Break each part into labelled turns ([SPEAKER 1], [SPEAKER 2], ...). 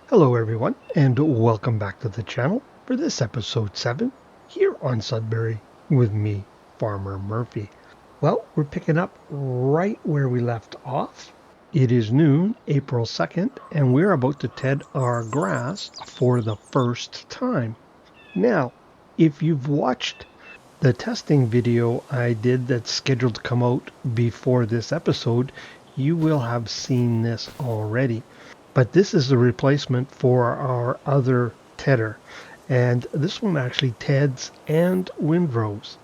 [SPEAKER 1] Hello everyone, and welcome back to the channel for this episode 7 here on Sudbury with me, Farmer Murphy. Well, we're picking up right where we left off. It is noon, April 2nd, and we're about to ted our grass for the first time. Now, if you've watched the testing video I did that's scheduled to come out before this episode, you will have seen this already. But this is the replacement for our other tedder. And this one actually teds and windrows.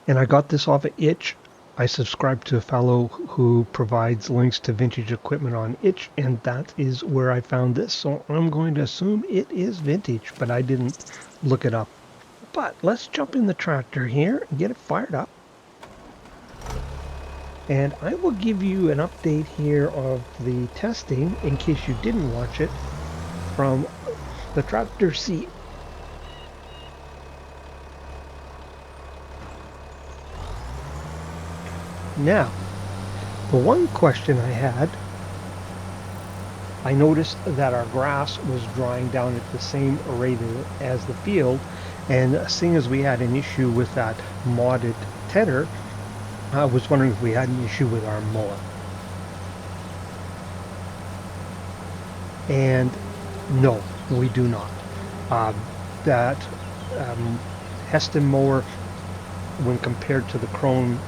[SPEAKER 1] And I got this off of Itch. I subscribe to a fellow who provides links to vintage equipment on Itch, and that is where I found this. So I'm going to assume it is vintage, but I didn't look it up. But let's jump in the tractor here and get it fired up. And I will give you an update here of the testing in case you didn't watch it from the tractor seat. Now, the one question I had, I noticed that our grass was drying down at the same rate as the field, and seeing as we had an issue with that modded tedder, I was wondering if we had an issue with our mower. And no, we do not. That Heston mower, when compared to the Chrome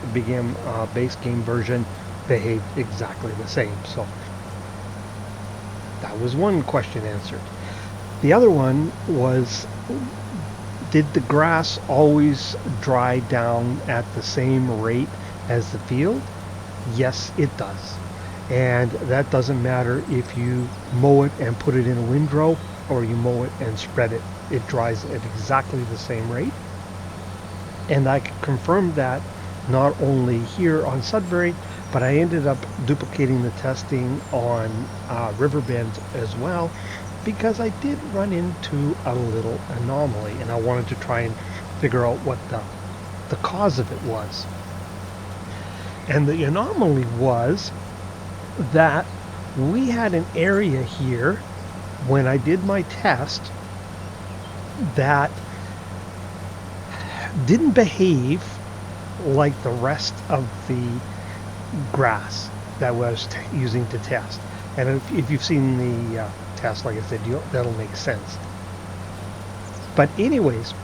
[SPEAKER 1] base game version, behaved exactly the same. So that was one question answered. The other one was, did the grass always dry down at the same rate as the field? Yes, it does. And that doesn't matter if you mow it and put it in a windrow or you mow it and spread it. It dries at exactly the same rate. And I confirmed that not only here on Sudbury, but I ended up duplicating the testing on Riverbend as well, because I did run into a little anomaly and I wanted to try and figure out what the cause of it was. And the anomaly was that we had an area here when I did my test that didn't behave like the rest of the grass that I was using to test. And if you've seen the test, like I said, that'll make sense. But anyways,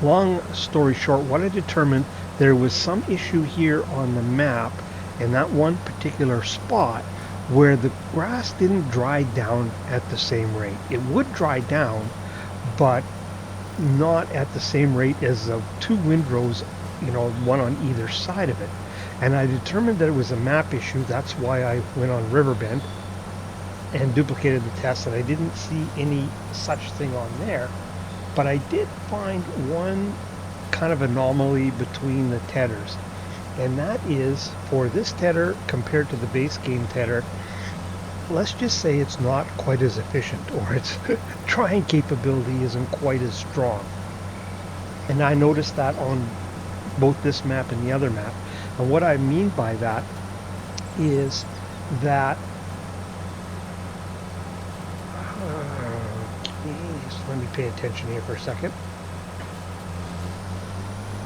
[SPEAKER 1] long story short, what I determined, there was some issue here on the map in that one particular spot where the grass didn't dry down at the same rate. It would dry down, but not at the same rate as the two windrows, one on either side of it. And I determined that it was a map issue. That's why I went on Riverbend and duplicated the test, and I didn't see any such thing on there. But I did find one kind of anomaly between the tedders, and that is for this tedder compared to the base game tedder, let's just say it's not quite as efficient, or its drying capability isn't quite as strong. And I noticed that on both this map and the other map. And what I mean by that is that let me pay attention here for a second.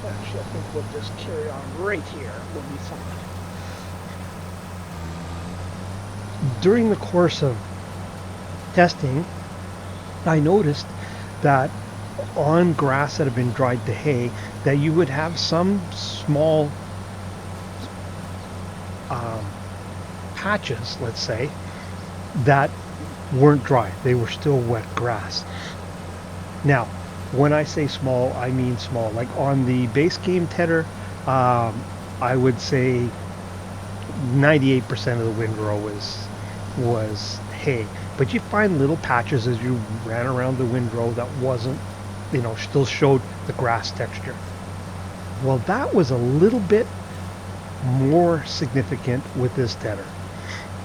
[SPEAKER 1] Actually, I think we'll just carry on right here. We'll be fine. During the course of testing, I noticed that on grass that had been dried to hay, that you would have some small patches, let's say, that weren't dry. They were still wet grass. Now, when I say small, I mean small. Like on the base game tedder, I would say 98% of the windrow was hay. But you find little patches as you ran around the windrow that wasn't, still showed the grass texture. Well, that was a little bit more significant with this tedder.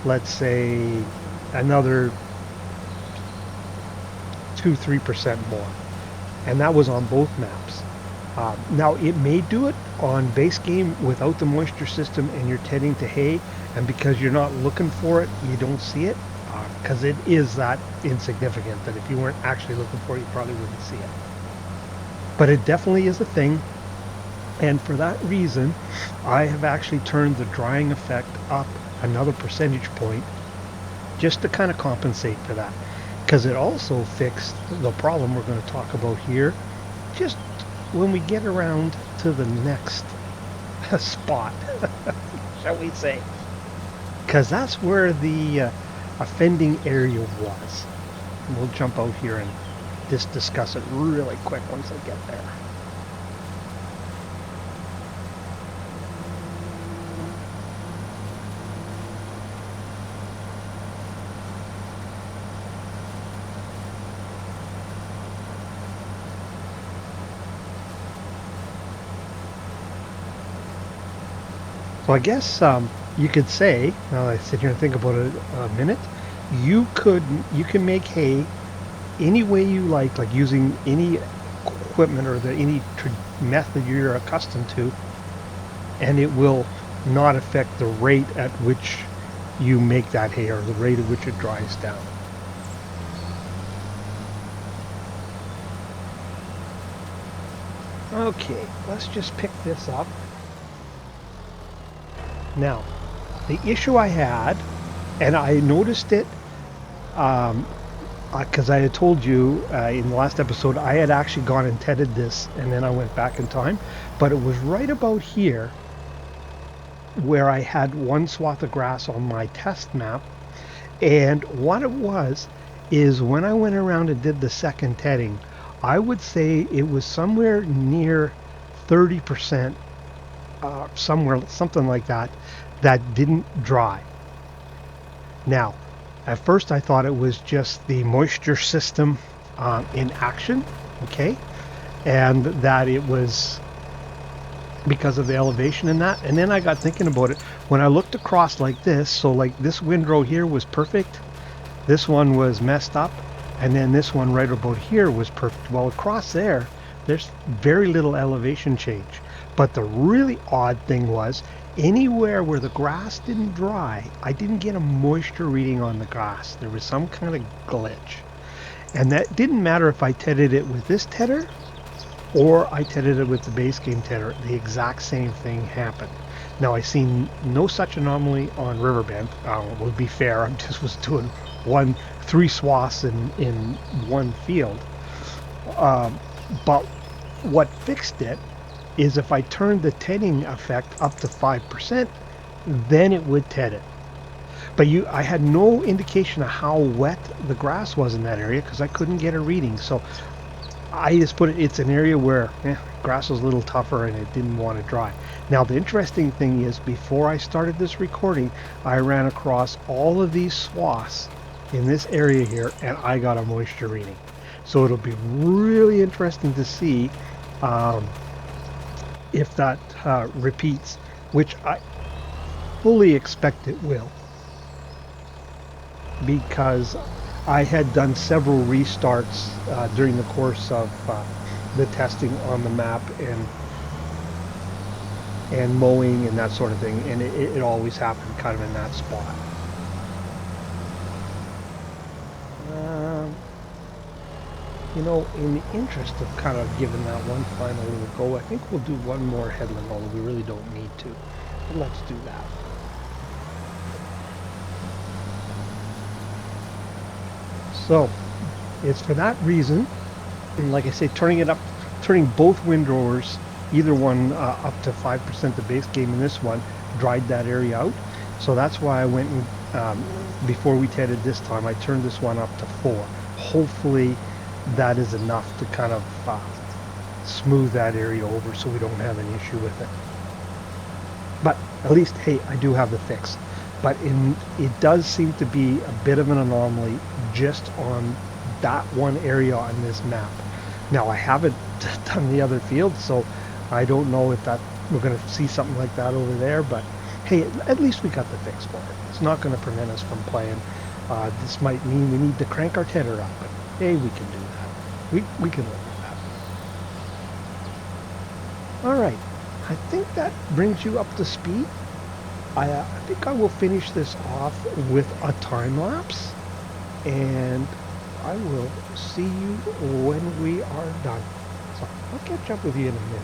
[SPEAKER 1] Let's say another 2-3% more. And that was on both maps. Now, it may do it on base game without the moisture system and you're tedding to hay, and because you're not looking for it, you don't see it. because it is that insignificant that if you weren't actually looking for it, you probably wouldn't see it. But it definitely is a thing. And for that reason, I have actually turned the drying effect up another percentage point just to kind of compensate for that. Because it also fixed the problem we're going to talk about here just when we get around to the next spot, shall we say. Because that's where the offending area was. And we'll jump out here and just discuss it really quick once I get there. So I guess you could say, now that I sit here and think about it a minute, you can make hay any way you like using any equipment or any method you're accustomed to, and it will not affect the rate at which you make that hay or the rate at which it dries down. Okay, let's just pick this up. Now, the issue I had, and I noticed it because I had told you in the last episode, I had actually gone and tedded this and then I went back in time, but it was right about here where I had one swath of grass on my test map. And what it was is when I went around and did the second tedding, I would say it was somewhere near 30%, something like that, that didn't dry. Now, at first I thought it was just the moisture system in action, okay, and that it was because of the elevation and that. And then I got thinking about it. When I looked across like this, so like this windrow here was perfect, this one was messed up, and then this one right about here was perfect. Well, across there, there's very little elevation change. But the really odd thing was, anywhere where the grass didn't dry, I didn't get a moisture reading on the grass. There was some kind of glitch. And that didn't matter if I tedded it with this tedder or I tedded it with the base game tedder. The exact same thing happened. Now, I seen no such anomaly on Riverbend. To be fair, I just was doing 3 swaths in one field. But what fixed it is if I turned the tedding effect up to 5%, then it would ted it. But I had no indication of how wet the grass was in that area because I couldn't get a reading. So I just put it's an area where grass was a little tougher and it didn't want to dry. Now, the interesting thing is, before I started this recording, I ran across all of these swaths in this area here and I got a moisture reading. So it'll be really interesting to see if that repeats, which I fully expect it will, because I had done several restarts during the course of the testing on the map and mowing and that sort of thing, and it always happened kind of in that spot. You know, in the interest of kind of giving that one final little go, I think we'll do one more headland, although we really don't need to. But let's do that. So, it's for that reason, and like I say, turning both windrowers, either one up to 5% the base game, and this one dried that area out. So that's why I went and, before we tedded this time, I turned this one up to 4. Hopefully that is enough to kind of smooth that area over so we don't have an issue with it. But at least, hey, I do have the fix. But it does seem to be a bit of an anomaly just on that one area on this map. Now, I haven't done the other fields, so I don't know if we're going to see something like that over there. But hey, at least we got the fix for it. It's not going to prevent us from playing. This might mean we need to crank our tedder up, but hey, we can do that. We can live with that. All right, I think that brings you up to speed. I think I will finish this off with a time lapse, and I will see you when we are done. So I'll catch up with you in a minute.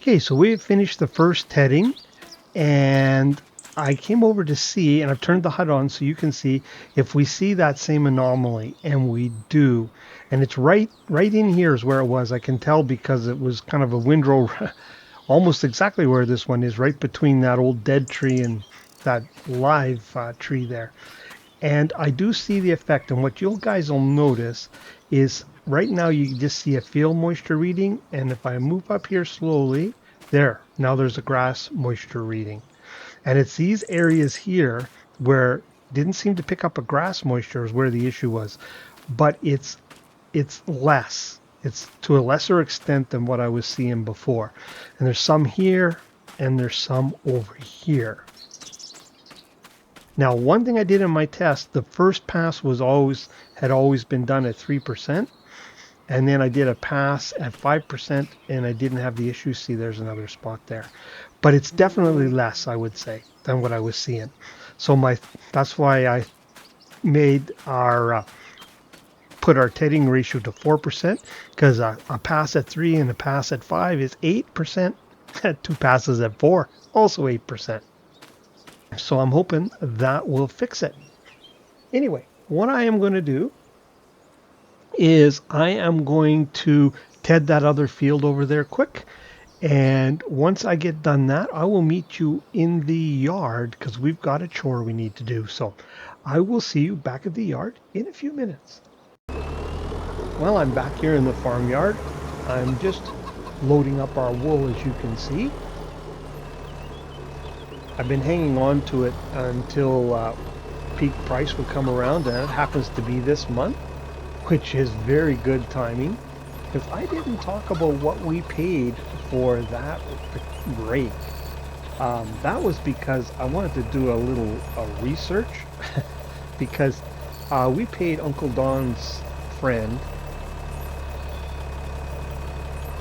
[SPEAKER 1] Okay, so we've finished the first heading, and I came over to see, and I've turned the HUD on so you can see if we see that same anomaly, and we do. And it's right in here is where it was. I can tell because it was kind of a windrow, almost exactly where this one is, right between that old dead tree and that live tree there. And I do see the effect, and what you guys will notice is right now you just see a field moisture reading, and if I move up here slowly, there, now there's a grass moisture reading. And it's these areas here where didn't seem to pick up a grass moisture is where the issue was. But it's less. It's to a lesser extent than what I was seeing before. And there's some here, and there's some over here. Now, one thing I did in my test, the first pass had always been done at 3%. And then I did a pass at 5%, and I didn't have the issue. See, there's another spot there. But it's definitely less, I would say, than what I was seeing. So that's why I made put our tedding ratio to 4%, because a pass at 3 and a pass at 5 is 8%. 2 passes at 4, also 8%. So I'm hoping that will fix it. Anyway, what I am going to do is I am going to TED that other field over there quick. And once I get done that, I will meet you in the yard because we've got a chore we need to do. So I will see you back at the yard in a few minutes. Well, I'm back here in the farmyard. I'm just loading up our wool, as you can see. I've been hanging on to it until peak price would come around, and it happens to be this month, which is very good timing, because I didn't talk about what we paid for that rake. That was because I wanted to do a little research, because we paid Uncle Don's friend.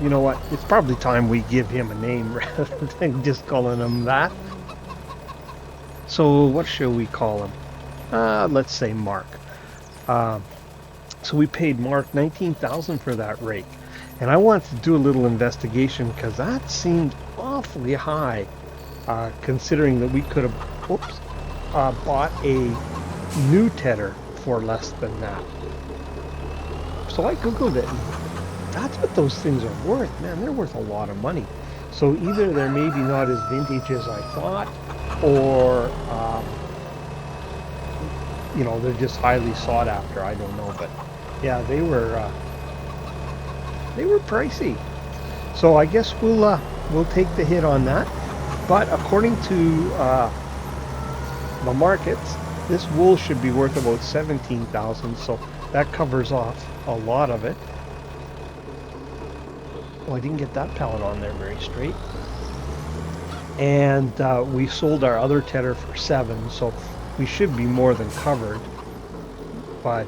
[SPEAKER 1] You know what? It's probably time we give him a name rather than just calling him that. So what shall we call him? Let's say Mark. So we paid Mark $19,000 for that rake, and I wanted to do a little investigation because that seemed awfully high, considering that we could have. Oops, bought a new tedder for less than that. So I Googled it, and that's what those things are worth. Man, they're worth a lot of money. So either they're maybe not as vintage as I thought, or they're just highly sought after. I don't know, but yeah, they were pricey. So I guess we'll take the hit on that. But according to the markets, this wool should be worth about 17,000. So that covers off a lot of it. Oh, I didn't get that pallet on there very straight. And we sold our other tedder for 7, so we should be more than covered. But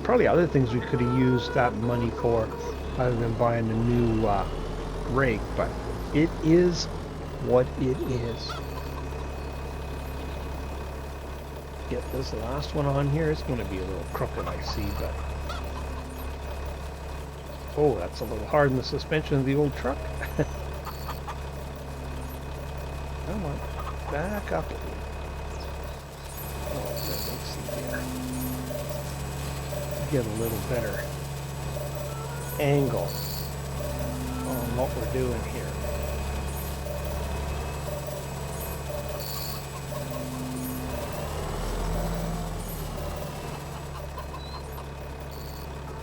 [SPEAKER 1] probably other things we could have used that money for other than buying a new rake, but it is what it is. Get this last one on here. It's going to be a little crooked, I see, but oh, that's a little hard in the suspension of the old truck. Come on, back up. Oh, let's see here. Get a little better angle on what we're doing here.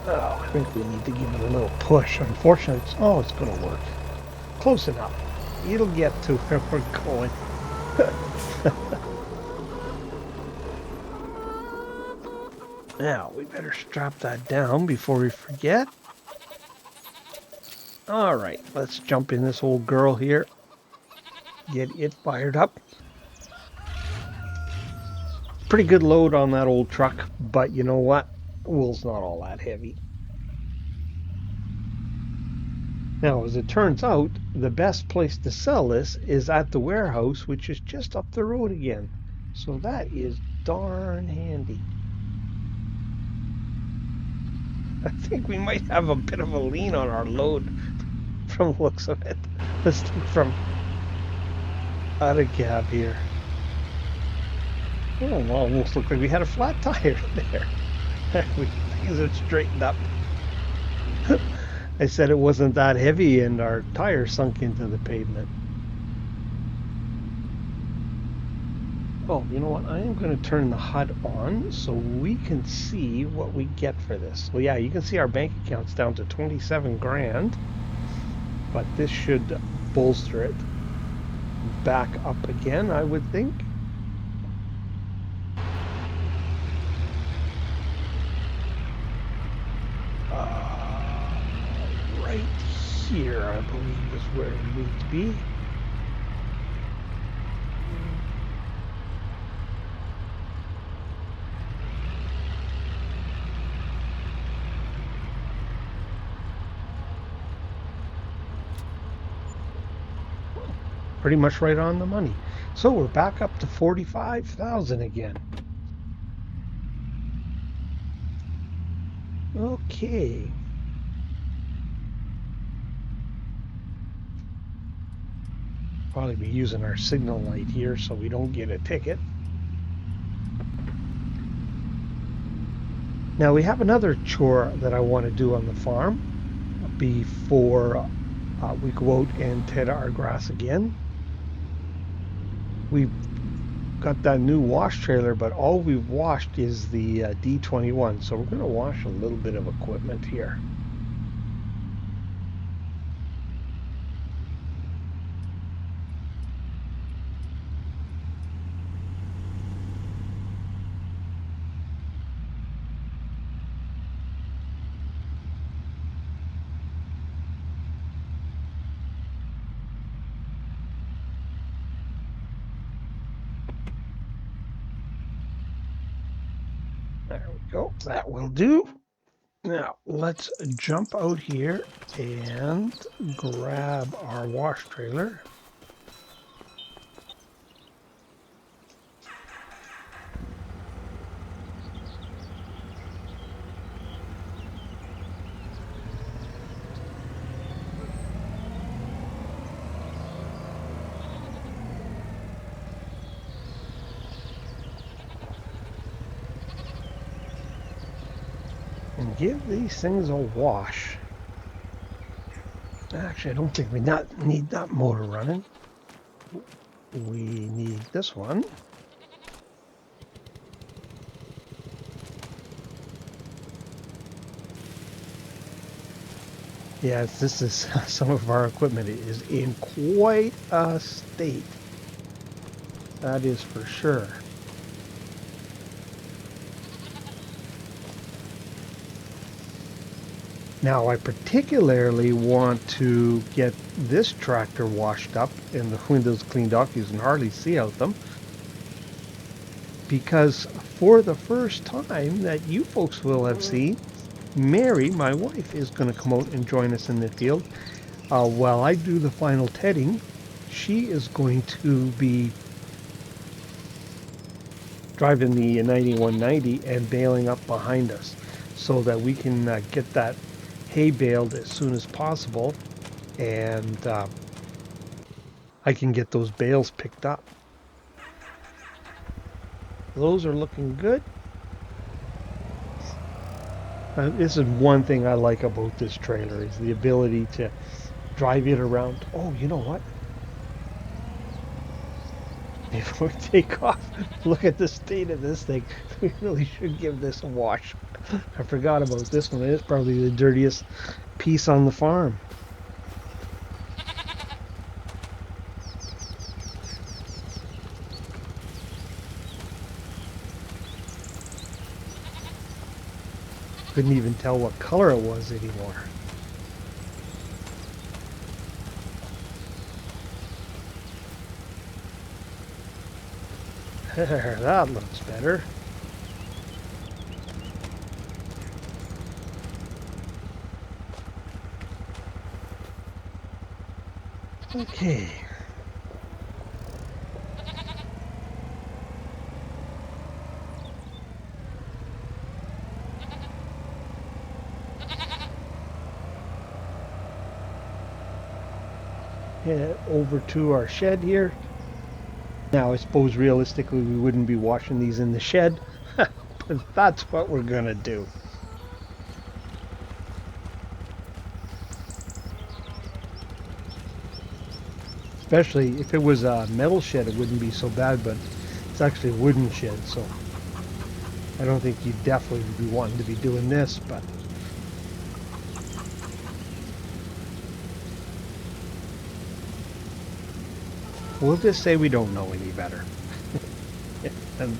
[SPEAKER 1] Oh, I think we need to give it a little push. Unfortunately, it's going to work. Close enough. It'll get to where we're going. Now, we better strap that down before we forget. All right, let's jump in this old girl here. Get it fired up. Pretty good load on that old truck, but you know what? Wool's not all that heavy. Now, as it turns out, the best place to sell this is at the warehouse, which is just up the road again. So that is darn handy. I think we might have a bit of a lean on our load from the looks of it. Let's take from out of cab here. Oh, it almost looked like we had a flat tire there. Things have straightened up. I said it wasn't that heavy and our tire sunk into the pavement. Oh, you know what? I am going to turn the HUD on so we can see what we get for this. Well, yeah, you can see our bank account's down to 27 grand, but this should bolster it back up again, I would think. Right here, I believe, is where we need to be. Pretty much right on the money. So we're back up to 45,000 again. Okay. Probably be using our signal light here so we don't get a ticket. Now we have another chore that I want to do on the farm before we go out and ted our grass again. We've got that new wash trailer, but all we've washed is the D21, so we're going to wash a little bit of equipment here. There we go. That will do. Now, let's jump out here and grab our wash trailer. and give these things a wash. Actually, I don't think we need that motor running. We need this one. Yes, this is some of our equipment is in quite a state. That is for sure. Now, I particularly want to get this tractor washed up and the windows cleaned off. You can hardly see out them. Because for the first time that you folks will have seen, Mary, my wife, is going to come out and join us in the field. While I do the final tedding, she is going to be driving the 9190 and baling up behind us so that we can get that hay baled as soon as possible, and I can get those bales picked up. Those are looking good. This is one thing I like about this trailer is the ability to drive it around. Oh, you know what? Before we take off, look at the state of this thing. We really should give this a wash. I forgot about this one. It's probably the dirtiest piece on the farm. Couldn't even tell what color it was anymore. There, that looks better. Okay. Head over to our shed here. Now, I suppose realistically we wouldn't be washing these in the shed, but that's what we're gonna do. Especially if it was a metal shed, it wouldn't be so bad, but it's actually a wooden shed, so I don't think you'd definitely be wanting to be doing this, but we'll just say we don't know any better and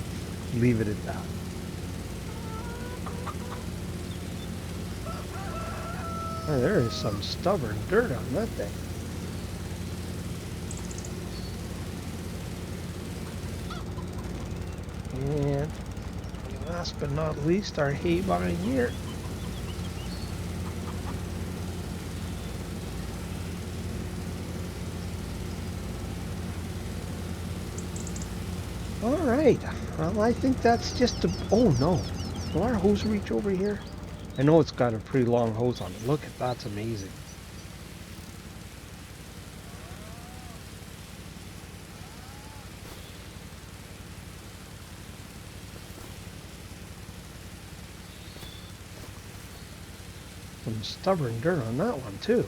[SPEAKER 1] leave it at that. Oh, there is some stubborn dirt on that thing. And last but not least, our hay barn here. All right. Well, I think that's just a... Oh, no. Will our hose reach over here? I know it's got a pretty long hose on it. Look at that's amazing. Some stubborn dirt on that one, too.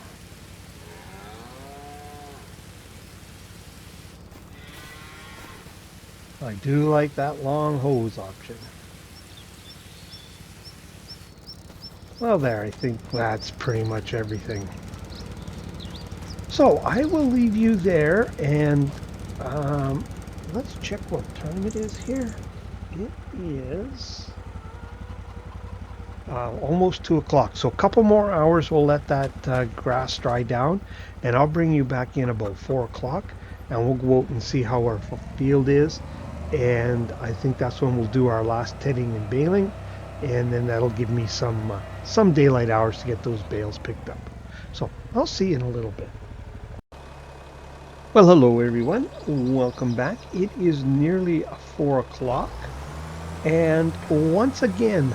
[SPEAKER 1] I do like that long hose option. Well, there, I think that's pretty much everything. So I will leave you there, and let's check what time it is here. It is almost 2 o'clock. So a couple more hours, we'll let that grass dry down, and I'll bring you back in about 4 o'clock, and we'll go out and see how our field is. And I think that's when we'll do our last tedding and baling, and then that'll give me some daylight hours to get those bales picked up. So I'll see you in a little bit. Well, hello everyone, welcome back. It is nearly 4 o'clock, and once again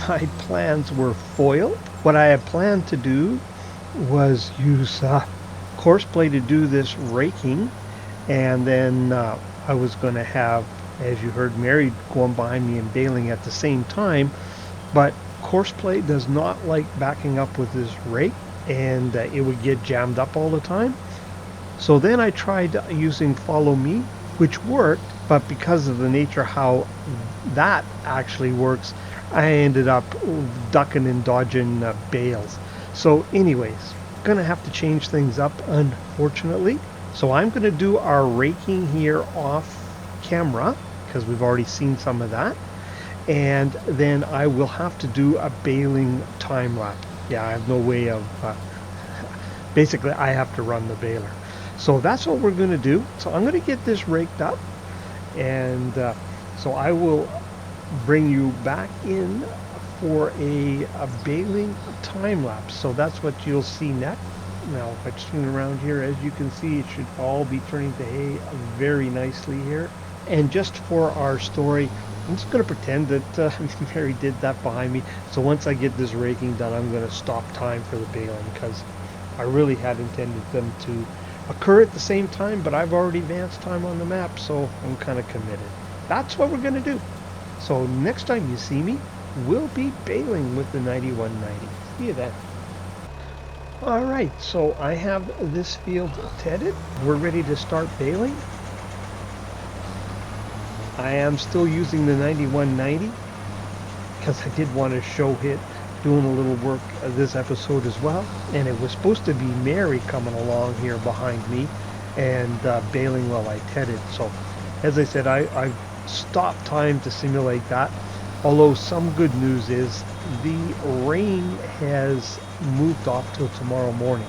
[SPEAKER 1] my plans were foiled. What I had planned to do was use Courseplay to do this raking, and then I was going to have, as you heard, Mary going behind me and baling at the same time, but Course play does not like backing up with this rake, and it would get jammed up all the time. So then I tried using Follow Me, which worked, but because of the nature how that actually works, I ended up ducking and dodging bales. So anyways, gonna have to change things up, unfortunately. So I'm gonna do our raking here off camera, because we've already seen some of that. And then I will have to do a baling time lapse. Yeah, I have no way of, basically I have to run the baler. So that's what we're going to do. So I'm going to get this raked up, and so I will bring you back in for a baling time lapse. So that's what you'll see next. Now if I turn around here, as you can see, it should all be turning to hay very nicely here. And just for our story, I'm just going to pretend that Mary did that behind me. So once I get this raking done, I'm going to stop time for the baling, because I really had intended them to occur at the same time, but I've already advanced time on the map, so I'm kind of committed. That's what we're going to do. So next time you see me, we'll be baling with the 9190. See you then. All right, so I have this field tedded. We're ready to start baling. I am still using the 9190 because I did want to show it doing a little work this episode as well, and it was supposed to be Mary coming along here behind me and baling while I tedded. So as I said, I've stopped time to simulate that, although some good news is the rain has moved off till tomorrow morning,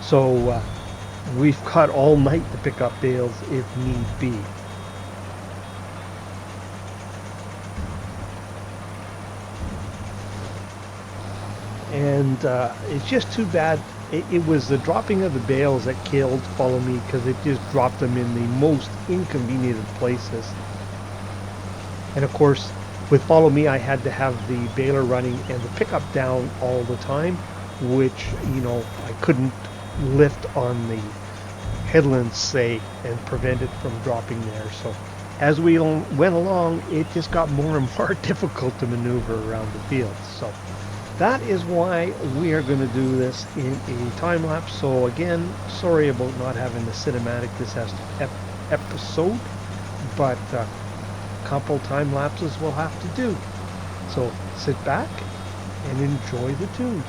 [SPEAKER 1] so we've got all night to pick up bales if need be. And it's just too bad. It was the dropping of the bales that killed Follow Me, because it just dropped them in the most inconvenient places. And of course, with Follow Me, I had to have the baler running and the pickup down all the time, which, you know, I couldn't lift on the headlands, say, and prevent it from dropping there. So as we went along, it just got more and more difficult to maneuver around the field. So that is why we are going to do this in a time lapse. So again, sorry about not having the cinematic this episode, but a couple time lapses we'll have to do. So sit back and enjoy the tunes.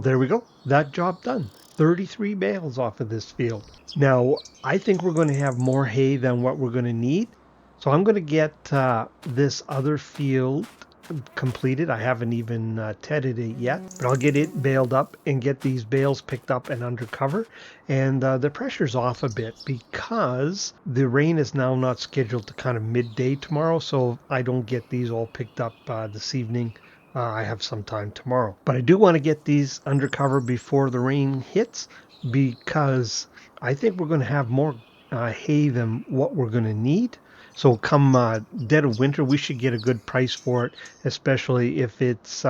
[SPEAKER 1] there we go. That job done. 33 bales off of this field. Now, I think we're going to have more hay than what we're going to need. So I'm going to get this other field completed. I haven't even tedded it yet, but I'll get it baled up and get these bales picked up and under cover. And the pressure's off a bit because the rain is now not scheduled to kind of midday tomorrow. So if I don't get these all picked up this evening, I have some time tomorrow. But I do want to get these under cover before the rain hits because I think we're going to have more hay than what we're going to need. So come dead of winter, we should get a good price for it, especially if it's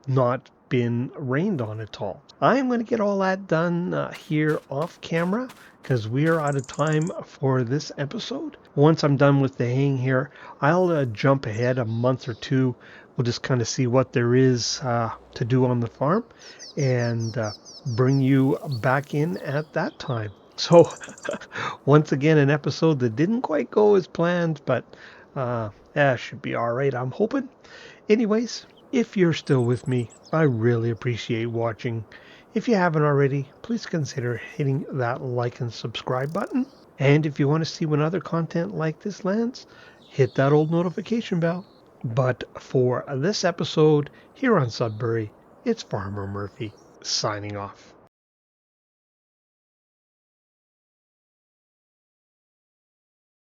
[SPEAKER 1] not been rained on at all. I'm going to get all that done here off camera because we are out of time for this episode. Once I'm done with the haying here, I'll jump ahead a month or two. We'll just kind of see what there is to do on the farm and bring you back in at that time. So once again, an episode that didn't quite go as planned, but should be all right, I'm hoping. Anyways, if you're still with me, I really appreciate watching. If you haven't already, please consider hitting that like and subscribe button. And if you want to see when other content like this lands, hit that old notification bell. But for this episode here on Sudbury, it's Farmer Murphy signing off.